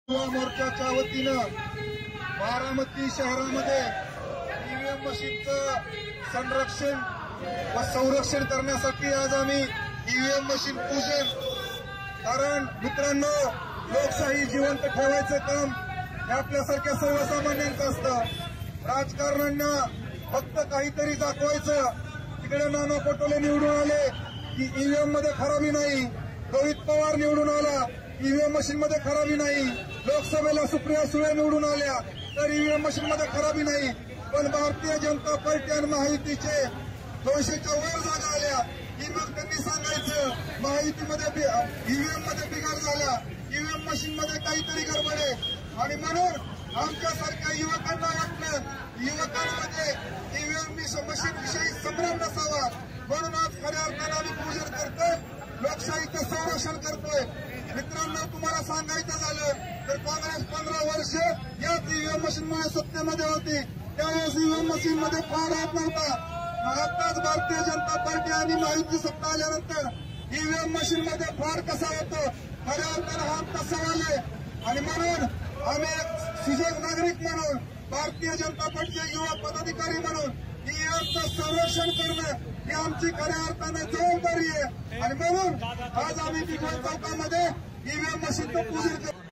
युवा मोर्चाच्या वतीनं बारामती शहरामध्ये ईव्हीएम मशीनचं संरक्षण व संरक्षण करण्यासाठी आज आम्ही ईव्हीएम मशीन पूजन. कारण मित्रांनो, लोकशाही जिवंत ठेवायचं काम हे आपल्यासारख्या सर्वसामान्यांचं असतं. राजकारण्यांना फक्त काहीतरी दाखवायचं. तिकडे नाना पटोले निवडून आले की ईव्हीएम मध्ये खराबी नाही, रोहित पवार निवडून आला ईव्हीएम मशीन मध्ये खराबी नाही, लोकसभेला सुप्रिया सुळे निवडून आल्या तर ईव्हीएम मशीन मध्ये खराबी नाही. पण भारतीय जनता पार्टी आणि महायुतीचे 200च्या वर जागा आल्या की मग त्यांनी सांगायचं महायुतीमध्ये ईव्हीएम मध्ये बिघाड झाला, ईव्हीएम मशीन मध्ये काहीतरी गडबड आहे. आणि म्हणून आमच्यासारख्या युवकांना वाटलं युवकांमध्ये ईव्हीएम मशीन विषयी संभ्रम नसावा, म्हणून आज खऱ्या अर्थानं आम्ही पूजन करतोय, लोकशाहीचं संरक्षण करतोय. मित्रांनो, तुम्हाला सांगायचं झालं तर काँग्रेस 15 वर्ष याच ईव्हीएम मशीनमुळे सत्तेमध्ये होती. त्यावेळेस ईव्हीएम मशीन मध्ये फार होत नव्हता. आताच भारतीय जनता पार्टी आणि महायुती सत्ता आल्यानंतर ईव्हीएम मशीन मध्ये फार कसा होतो, खऱ्या अर्थानं हा आमचा सवाल आहे. आणि म्हणून आम्ही एक सुजग नागरिक म्हणून, भारतीय जनता पार्टीचे युवा पदाधिकारी म्हणून ईव्हीएमचं संरक्षण करणं ही आमची खऱ्या अर्थानं जबाबदारी आहे. आणि म्हणून आज आम्ही बिघोळ चौकामध्ये ईव्हीएम मशीनचं पूजन करतो.